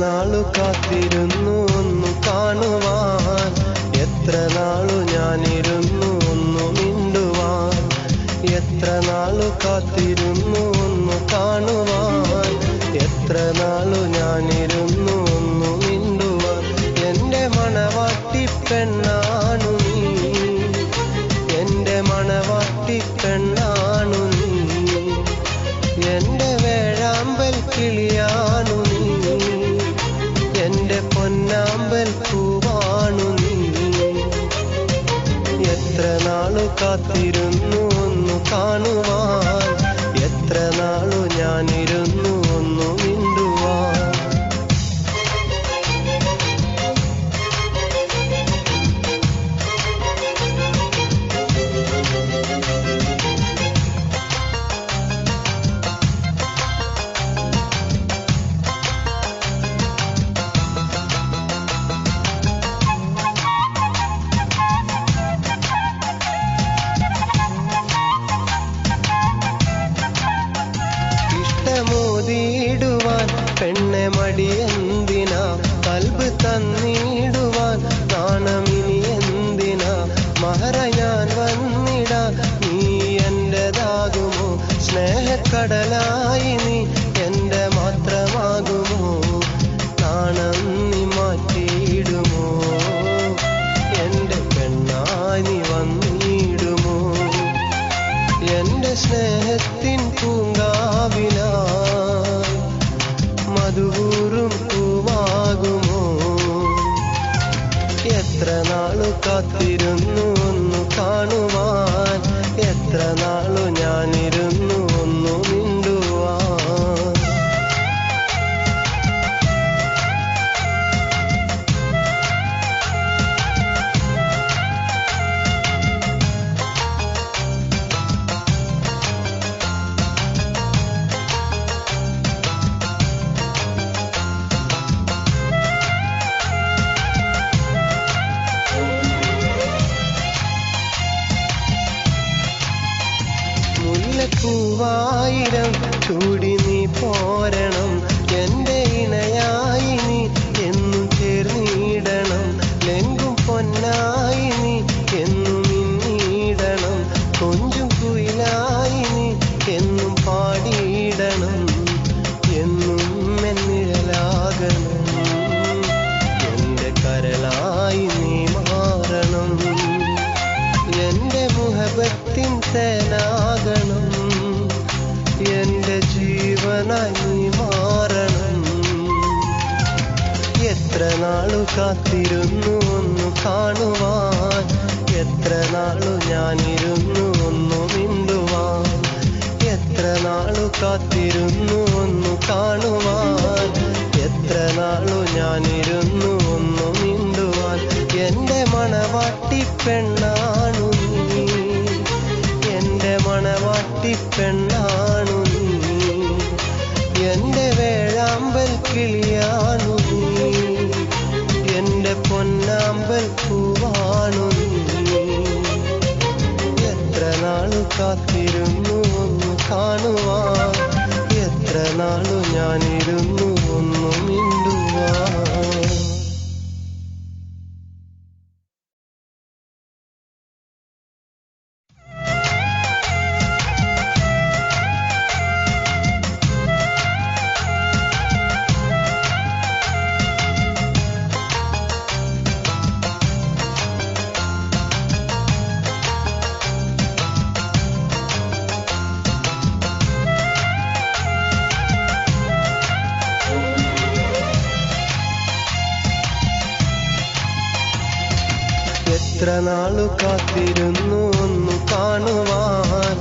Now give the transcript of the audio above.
നാളു കാത്തിരുന്നു ഒന്നു കാണുവാൻ, എത്ര നാളു ഞാനിരുന്നു ഒന്നു മിണ്ടുവാൻ. എത്ര നാളു കാത്തിരുന്നു ഒന്നു കാണുവാൻ, എത്ര നാളു ഞാനിരുന്നു ഒന്നു മിണ്ടുവാൻ. എന്റെ മണവാട്ടി പെണ്ണാണു നീ, എന്റെ മണവാട്ടി പെണ്ണാണു നീ, എന്റെ വേഴാമ്പൽ കിളിയാണു നീ, എന്റെ പൊന്നാമ്പൽ പൂവാണു നീ. എത്ര നാളു കാത്തിരുന്നു ഒന്നു കാണുവാൻ, എത്ര നാളു ഞാനിരുന്നു ഒന്നു മിണ്ടുവാൻ. മോദിടുവാൻ പെണ്ണെ മടിയെന്തിനാ, കൽബ് തന്നിടുവാൻ നാണമിനി എന്തിനാ. മഹറ ഞാൻ വന്നിടാ, നീ എന്റേതാകുമോ, സ്നേഹക്കടലായി നീ എന്റെ മാത്രമാകുമോ. നാണം നീ മാറ്റിയിടുമോ, എന്റെ പെണ്ണായി നീ വന്നിടുമോ. എന്റെ സ്നേഹത്തിൻ പൂങ്കാവിലായി മധുകൂറും പൂവാകുമോ. എത്ര നാളു കാത്തിരുന്നു ഒന്നു കാണുവാൻ, എത്ര നാളു ഞാനിരുന്നു ഒന്നു മിണ്ടുവാൻ. പൂവായിരം ചൂടി നീ പോരണം, എന്റെ ഇണയായി നീ എന്നും ചേർന്നിടണം. ലെങ്കും പൊന്നായി നീ എന്നും മിന്നിടണം, കൊഞ്ചും കുയിലായി നീ എന്നും പാടിയിടണം. എന്നും എന്നിഴലാകണം, എന്റെ കരളായി നീ മാറണം. എന്റെ മുഹബത്തിൻ തേനാകണം, എന്റെ ജീവനായി നീ മാറണം. എത്ര നാളു കാത്തിരുന്നു ഒന്നു കാണുവാൻ, എത്ര നാളു ഞാനിരുന്നു ഒന്നു മിണ്ടുവാൻ. എത്ര നാളു കാത്തിരുന്നു ഒന്നു കാണുവാൻ, എത്ര നാളു ഞാനിരുന്നു ഒന്നു മിണ്ടുവാൻ. എന്റെ മണവാട്ടി പെണ്ണാണു നീ, എന്റെ മണവാട്ടി പെണ്ണാണു നീ, എന്റെ വേഴാമ്പൽ കിളിയാണു നീ, എന്റെ പൊന്നാമ്പൽ പൂവാണു നീ. എത്ര നാളു കാത്തിരുന്നു ഒന്നു കാണുവാൻ, എത്ര നാളു ഞാനിരുന്നു ഒന്നു മിണ്ടുവാൻ. എത്ര നാളു കാത്തിരുന്നു ഒന്നു കാണുവാൻ,